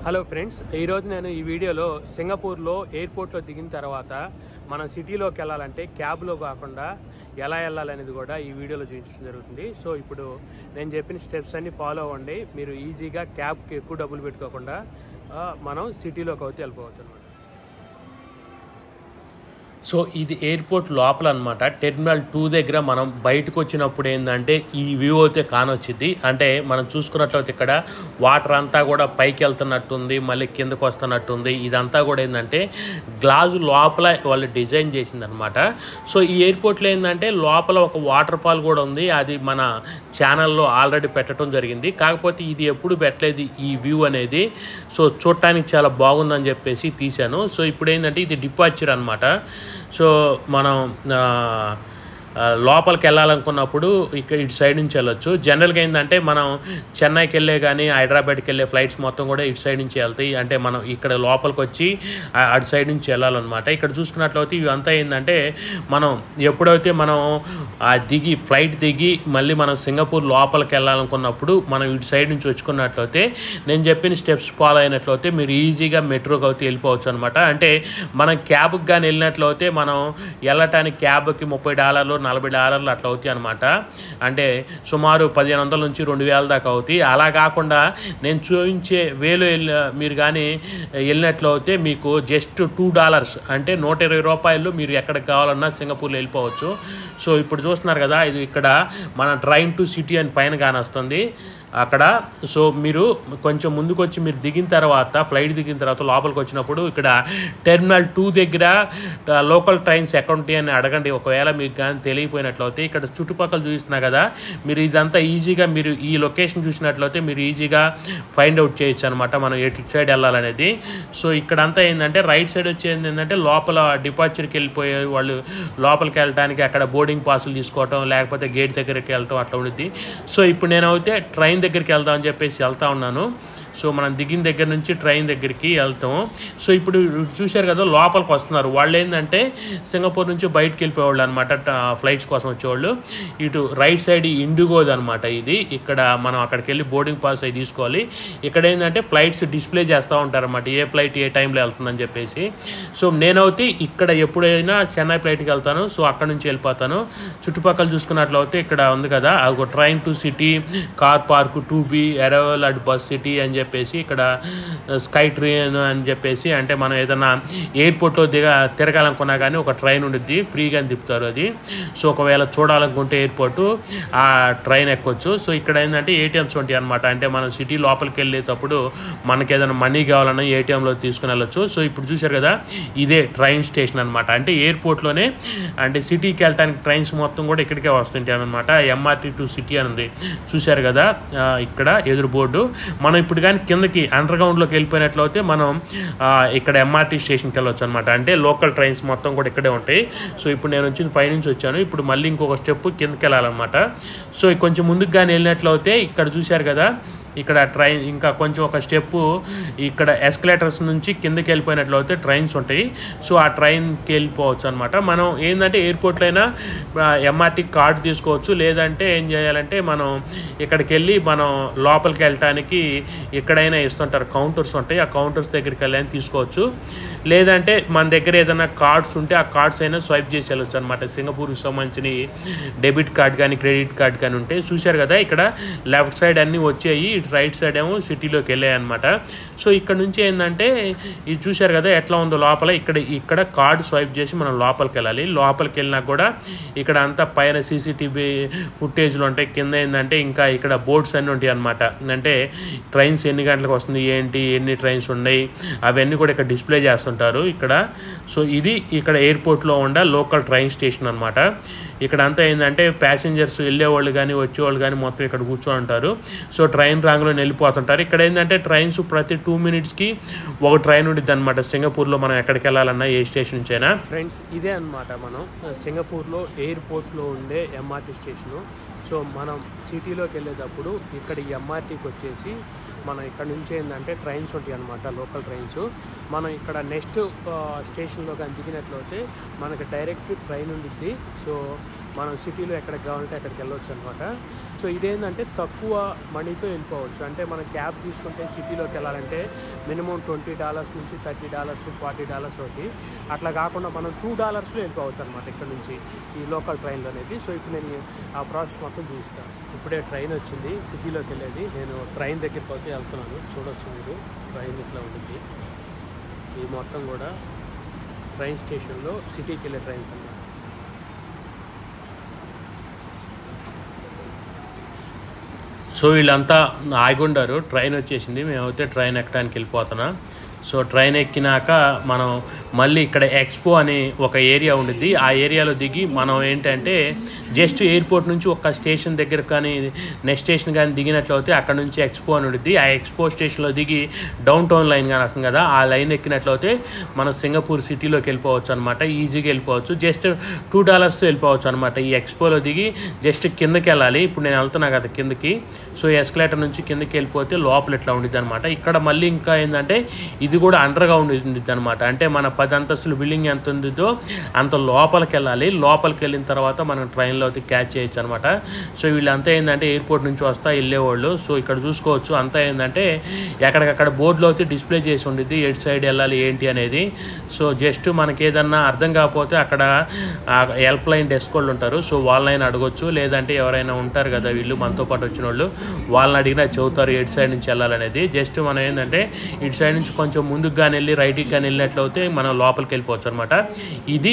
Hello friends, ఈరోజు నేను ఈ వీడియోలో సింగపూర్లో ఎయిర్పోర్ట్లో దిగిన తర్వాత మనం సిటీలోకి వెళ్ళాలంటే క్యాబ్లో కాకుండా ఎలా వెళ్ళాలనేది కూడా ఈ వీడియోలో చూపించడం జరుగుతుంది. సో ఇప్పుడు నేను చెప్పిన స్టెప్స్ అన్ని ఫాలో అవ్వండి. మీరు ఈజీగా క్యాబ్కి ఎక్కువ డబ్బులు పెట్టుకోకుండా మనం సిటీలోకి అయితే వెళ్ళిపోవచ్చు అనమాట. సో ఇది ఎయిర్పోర్ట్ లోపల అనమాట. టెర్మినల్ 2 దగ్గర మనం బయటకు వచ్చినప్పుడు ఏంటంటే ఈ వ్యూ అయితే కానొచ్చింది. అంటే మనం చూసుకున్నట్లయితే ఇక్కడ వాటర్ అంతా కూడా పైకి వెళ్తున్నట్టుంది, మళ్ళీ కిందకు వస్తున్నట్టుంది. ఇదంతా కూడా ఏంటంటే గ్లాసు లోపల వాళ్ళు డిజైన్ చేసింది అనమాట. సో ఈ ఎయిర్పోర్ట్లో ఏంటంటే లోపల ఒక వాటర్ ఫాల్ కూడా ఉంది. అది మన ఛానల్లో ఆల్రెడీ పెట్టడం జరిగింది. కాకపోతే ఇది ఎప్పుడు పెట్టలేదు ఈ వ్యూ అనేది. సో చూడటానికి చాలా బాగుందని చెప్పేసి తీశాను. సో ఇప్పుడు ఏంటంటే ఇది డిపార్చర్ అనమాట. సో మనం లోపలికి వెళ్ళాలనుకున్నప్పుడు ఇక్కడ ఇటు సైడ్ నుంచి వెళ్ళొచ్చు. జనరల్గా ఏంటంటే మనం చెన్నైకి వెళ్ళే కానీ హైదరాబాద్కి వెళ్ళే ఫ్లైట్స్ మొత్తం కూడా ఇటు సైడ్ నుంచి వెళ్తాయి. అంటే మనం ఇక్కడ లోపలికి వచ్చి అటు సైడ్ నుంచి వెళ్ళాలన్నమాట. ఇక్కడ చూసుకున్నట్లయితే ఇవంతా ఏంటంటే మనం ఎప్పుడైతే మనం ఫ్లైట్ దిగి మళ్ళీ మనం సింగపూర్ లోపలికి వెళ్ళాలనుకున్నప్పుడు మనం ఇటు సైడ్ నుంచి వచ్చుకున్నట్లయితే నేను చెప్పిన స్టెప్స్ ఫాలో అయినట్లయితే మీరు ఈజీగా మెట్రోకి అయితే వెళ్ళిపోవచ్చు అనమాట. అంటే మనం క్యాబ్కి కానీ వెళ్ళినట్లయితే మనం వెళ్ళటానికి క్యాబ్కి $30 $40 అట్లా అవుతాయి అనమాట. అంటే సుమారు 1500 నుంచి 2000 దాకా అవుతాయి. అలా కాకుండా నేను చూపించే వేలో మీరు కానీ వెళ్ళినట్లు అయితే మీకు జస్ట్ $2 అంటే $120 మీరు ఎక్కడికి కావాలన్నా సింగపూర్లో వెళ్ళిపోవచ్చు. సో ఇప్పుడు చూస్తున్నారు కదా, ఇది ఇక్కడ మన ట్రైన్ టు సిటీ అని పైన కానొస్తుంది అక్కడ. సో మీరు కొంచెం ముందుకు వచ్చి మీరు దిగిన తర్వాత ఫ్లైట్ దిగిన తర్వాత లోపలికి వచ్చినప్పుడు ఇక్కడ టెర్మినల్ 2 దగ్గర లోకల్ ట్రైన్స్ ఎక్కడ అని అడగండి. ఒకవేళ మీకు కానీ తెలియపోయినట్లయితే ఇక్కడ చుట్టుపక్కల చూస్తున్నా కదా, మీరు ఇదంతా ఈజీగా మీరు ఈ లొకేషన్ చూసినట్లయితే మీరు ఈజీగా ఫైండ్ అవుట్ చేయొచ్చు అనమాట మనం ఎటు సైడ్ వెళ్ళాలనేది. సో ఇక్కడంతా ఏంటంటే రైట్ సైడ్ వచ్చేది ఏంటంటే లోపల డిపార్చర్కి వెళ్ళిపోయే వాళ్ళు లోపలికి వెళ్ళడానికి అక్కడ బోర్డింగ్ పాసులు తీసుకోవటం, లేకపోతే గేట్ దగ్గరికి వెళ్ళటం అట్లా ఉంటుంది. సో ఇప్పుడు నేనైతే ట్రైన్ దగ్గరికి వెళ్దామని చెప్పేసి వెళ్తా ఉన్నాను. సో మనం దిగిన దగ్గర నుంచి ట్రైన్ దగ్గరికి వెళ్తాం. సో ఇప్పుడు చూశారు కదా, లోపలికి వస్తున్నారు వాళ్ళు. ఏంటంటే సింగపూర్ నుంచి బయటకు వెళ్ళిపోయేవాళ్ళు అనమాట, ఫ్లైట్స్ కోసం వచ్చేవాళ్ళు. ఇటు రైట్ సైడ్ ఇండిగోది అనమాట ఇది. ఇక్కడ మనం అక్కడికి వెళ్ళి బోర్డింగ్ పాస్ అవి తీసుకోవాలి. ఇక్కడ ఏంటంటే ఫ్లైట్స్ డిస్ప్లే చేస్తూ ఉంటారన్నమాట, ఏ ఫ్లైట్ ఏ టైంలో వెళ్తుందని చెప్పేసి. సో నేనైతే ఇక్కడ ఎప్పుడైనా చెన్నై ఫ్లైట్కి వెళ్తాను. సో అక్కడ నుంచి వెళ్ళిపోతాను. చుట్టుపక్కల చూసుకున్నట్లయితే ఇక్కడ ఉంది కదా, ఒక train to city, car park, 2B, arrival at bus city అని చెప్పేసి, ఇక్కడ స్కై ట్రైన్ అని చెప్పేసి, అంటే మనం ఏదైనా ఎయిర్పోర్ట్లో తిరగాలనుకున్నా కానీ ఒక ట్రైన్ ఉండిద్ది, ఫ్రీగా తిప్పుతారు అది. సో ఒకవేళ చూడాలనుకుంటే ఎయిర్పోర్టు ఆ ట్రైన్ ఎక్కొచ్చు. సో ఇక్కడ ఏంటంటే ఏటీఎంస్ ఉంటాయి అనమాట. అంటే మనం సిటీ లోపలికి వెళ్ళేటప్పుడు మనకి ఏదైనా మనీ కావాలన్నా ఏటీఎంలో తీసుకుని వెళ్ళొచ్చు. సో ఇప్పుడు చూశారు కదా, ఇదే ట్రైన్ స్టేషన్ అనమాట. అంటే ఎయిర్పోర్ట్లోనే అంటే సిటీకి వెళ్ళడానికి ట్రైన్స్ మొత్తం కూడా ఇక్కడికే వస్తుంటాయి అనమాట. MRT టు సిటీ అని ఉంది, చూశారు కదా ఇక్కడ ఎదురు బోర్డు. మనం ఇప్పుడు కానీ కిందకి అండర్ గ్రౌండ్లోకి వెళ్ళిపోయినట్లయితే మనం ఇక్కడ MRT స్టేషన్కి వెళ్ళొచ్చు అనమాట. అంటే లోకల్ ట్రైన్స్ మొత్తం కూడా ఇక్కడే ఉంటాయి. సో ఇప్పుడు నేను వచ్చింది 5 నుంచి వచ్చాను. ఇప్పుడు మళ్ళీ ఇంకొక స్టెప్ కిందకి వెళ్ళాలన్నమాట. సో కొంచెం ముందుకు కానీ వెళ్ళినట్లయితే ఇక్కడ చూశారు కదా, ఇక్కడ ట్రైన్ ఇంకా కొంచెం ఒక స్టెప్పు ఇక్కడ ఎస్కలేటర్స్ నుంచి కిందకి వెళ్ళిపోయినట్లయితే ట్రైన్స్ ఉంటాయి. సో ఆ ట్రైన్కి వెళ్ళిపోవచ్చు అనమాట. మనం ఏంటంటే ఎయిర్పోర్ట్లో అయినా MRT కార్డు తీసుకోవచ్చు. లేదంటే ఏం చేయాలంటే మనం ఇక్కడికి వెళ్ళి మనం లోపలికి వెళ్ళటానికి ఎక్కడైనా ఇస్తుంటారు, కౌంటర్స్ ఉంటాయి, ఆ కౌంటర్స్ దగ్గరికి వెళ్ళి తీసుకోవచ్చు. లేదంటే మన దగ్గర ఏదైనా కార్డ్స్ ఉంటే ఆ కార్డ్స్ అయినా స్వైప్ చేసి వెళ్ళొచ్చు అనమాట. సింగపూర్కి సంబంధించిన డెబిట్ కార్డ్ కానీ క్రెడిట్ కార్డ్ కానీ ఉంటే. చూశారు కదా, ఇక్కడ లెఫ్ట్ సైడ్ అన్నీ వచ్చాయి, రైట్ సైడ్ ఏమో సిటీలోకి వెళ్ళాయి అనమాట. సో ఇక్కడ నుంచి ఏంటంటే ఇది చూశారు కదా ఎట్లా ఉందో లోపల. ఇక్కడ కార్డు స్వైప్ చేసి మనం లోపలికి వెళ్ళాలి. లోపలికి వెళ్ళినా కూడా ఇక్కడ అంతా పైన CCTV ఫుటేజ్లు ఉంటాయి. కింద ఏంటంటే ఇంకా ఇక్కడ బోర్డ్స్ అన్నీ ఉంటాయి అనమాట. అంటే ట్రైన్స్ ఎన్ని గంటలకు వస్తుంది ఏంటి, ఎన్ని ట్రైన్స్ ఉన్నాయి అవన్నీ కూడా ఇక్కడ డిస్ప్లే చేస్తుంటారు ఇక్కడ. సో ఇది ఇక్కడ ఎయిర్పోర్ట్లో ఉండే లోకల్ ట్రైన్ స్టేషన్ అనమాట. ఇక్కడ అంతా ఏంటంటే ప్యాసింజర్స్ వెళ్ళేవాళ్ళు కానీ వచ్చేవాళ్ళు కానీ మొత్తం ఇక్కడ కూర్చొని ఉంటారు. సో ట్రైన్ రాంగ్లో వెళ్ళిపోతుంటారు. ఇక్కడ ఏంటంటే ట్రైన్స్ ప్రతి 2 మినిట్స్కి ఒక ట్రైన్ ఉంటుంది అనమాట. సింగపూర్లో మనం ఎక్కడికి వెళ్ళాలన్నా ఏ స్టేషన్ నుంచి అయినా. ఫ్రెండ్స్ ఇదే అనమాట మనం సింగపూర్లో ఎయిర్పోర్ట్లో ఉండే MRT స్టేషను. సో మనం సిటీలోకి వెళ్ళేటప్పుడు ఇక్కడ ఈ MRTకి వచ్చేసి మనం ఇక్కడ నుంచి ఏంటంటే ట్రైన్స్ ఉంటాయి అనమాట, లోకల్ ట్రైన్స్. మనం ఇక్కడ నెక్స్ట్ స్టేషన్లో కానీ దిగినట్లయితే మనకి డైరెక్ట్ ట్రైన్ ఉండిద్ది. సో మనం సిటీలో ఎక్కడికి కావాలంటే అక్కడికి వెళ్ళొచ్చు అనమాట. సో ఇదేంటంటే తక్కువ మనీతో వెళ్ళిపోవచ్చు. అంటే మనం క్యాబ్ తీసుకుంటే సిటీలోకి వెళ్ళాలంటే మినిమం $20 నుంచి $30 $40 అవుతుంది. అట్లా కాకుండా మనం $2లో వెళ్ళిపోవచ్చు అనమాట ఇక్కడ నుంచి ఈ లోకల్ ట్రైన్లో అనేది. సో ఇప్పుడు నేను ఆ ప్రాసెస్ మొత్తం చూపిస్తాను. ఇప్పుడే ట్రైన్ వచ్చింది సిటీలోకి వెళ్ళేది. నేను ట్రైన్ దగ్గరికి పోతే వెళ్తున్నాను. చూడొచ్చు మీరు, ట్రైన్ ఇట్లా ఉంటుంది. ఇది మొత్తం కూడా ట్రైన్ స్టేషన్లో సిటీకి వెళ్ళే ట్రైన్స్ అన్నమాట. సో వీళ్ళంతా ఆగుండారు, ట్రైన్ వచ్చేసింది, మేమైతే ట్రైన్ ఎక్కడానికి వెళ్ళిపోతున్నాం. సో ట్రైన్ ఎక్కినాక మనం మళ్ళీ ఇక్కడ ఎక్స్పో అని ఒక ఏరియా ఉండిద్ది. ఆ ఏరియాలో దిగి మనం ఏంటంటే జస్ట్ ఎయిర్పోర్ట్ నుంచి ఒక స్టేషన్ దగ్గర కానీ నెక్స్ట్ స్టేషన్ కానీ దిగినట్లయితే అక్కడ నుంచి ఎక్స్పో అని ఉండిద్ది. ఆ ఎక్స్పో స్టేషన్లో దిగి డౌన్ టౌన్ లైన్ కానీ వస్తుంది కదా, ఆ లైన్ ఎక్కినట్లయితే మనం సింగపూర్ సిటీలోకి వెళ్ళిపోవచ్చు అనమాట. ఈజీగా వెళ్ళిపోవచ్చు. జస్ట్ $2తో వెళ్ళిపోవచ్చు అనమాట. ఈ ఎక్స్పోలో దిగి జస్ట్ కిందకి వెళ్ళాలి. ఇప్పుడు నేను వెళ్తున్నా కదా కిందకి. సో ఎస్కలేటర్ నుంచి కిందకి వెళ్ళిపోతే లోపల ఇట్లా ఉండిద్ది అనమాట. ఇక్కడ మళ్ళీ ఇంకా ఏంటంటే ఇది కూడా అండర్గా ఉండిద్ది అనమాట. అంటే మన 10 అంతస్తుల బిల్డింగ్ ఎంత ఉండిద్దో అంత లోపలికి వెళ్ళాలి. లోపలికి వెళ్ళిన తర్వాత మనం ట్రైన్లో అయితే క్యాచ్ చేయొచ్చు అనమాట. సో వీళ్ళంతా ఏంటంటే ఎయిర్పోర్ట్ నుంచి వస్తా వెళ్ళేవాళ్ళు. సో ఇక్కడ చూసుకోవచ్చు అంతా ఏంటంటే ఎక్కడికక్కడ బోర్డులో అయితే డిస్ప్లే చేసి ఉండిద్ది ఎటు సైడ్ వెళ్ళాలి ఏంటి అనేది. సో జస్ట్ మనకి ఏదన్నా అర్థం కాకపోతే అక్కడ హెల్ప్ లైన్ డెస్క్ వాళ్ళు ఉంటారు. సో వాళ్ళని అడగొచ్చు. లేదంటే ఎవరైనా ఉంటారు కదా వీళ్ళు మనతో పాటు వచ్చిన వాళ్ళు, వాళ్ళని అడిగినా చెబుతారు ఎటు సైడ్ నుంచి వెళ్ళాలనేది. జస్ట్ మనం ఏంటంటే ఇటు సైడ్ నుంచి కొంచెం ముందుకు కానీ వెళ్ళి రైట్కి కానీ వెళ్ళినట్లయితే మనం లోపలికి వెళ్ళిపోవచ్చు అనమాట. ఇది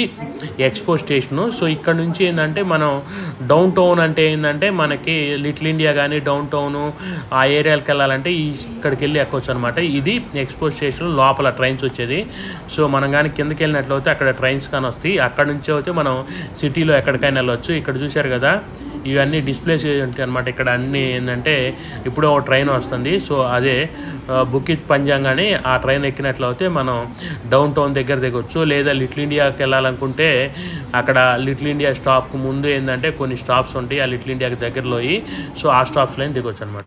ఎక్స్పో స్టేషను. సో ఇక్కడ నుంచి ఏంటంటే మనం డౌన్ టౌన్ అంటే ఏంటంటే మనకి లిటిల్ ఇండియా కానీ డౌన్ టౌను ఆ ఏరియాకి వెళ్ళాలంటే ఇక్కడికి వెళ్ళి ఎక్కొచ్చు అనమాట. ఇది ఎక్స్పో స్టేషన్ లోపల ట్రైన్స్ వచ్చేది. సో మనం కానీ కిందకి వెళ్ళినట్లయితే అక్కడ ట్రైన్స్ కానీ వస్తాయి. అక్కడ నుంచి అయితే మనం సిటీలో ఎక్కడికైనా వెళ్ళొచ్చు. ఇక్కడ చూశారు కదా ఇవన్నీ డిస్ప్లేస్ ఉంటాయి అనమాట. ఇక్కడ అన్నీ ఏంటంటే ఇప్పుడు ఒక ట్రైన్ వస్తుంది. సో అదే బుకిత్ పంజాంగ్ అని ఆ ట్రైన్ ఎక్కినట్లయితే మనం డౌన్ టౌన్ దగ్గర దిగొచ్చు. లేదా లిటిల్ ఇండియాకి వెళ్ళాలనుకుంటే అక్కడ లిటిల్ ఇండియా స్టాప్కి ముందు ఏంటంటే కొన్ని స్టాప్స్ ఉంటాయి ఆ లిటిల్ ఇండియాకి దగ్గరలో. సో ఆ స్టాప్స్లో దిగొచ్చు అనమాట.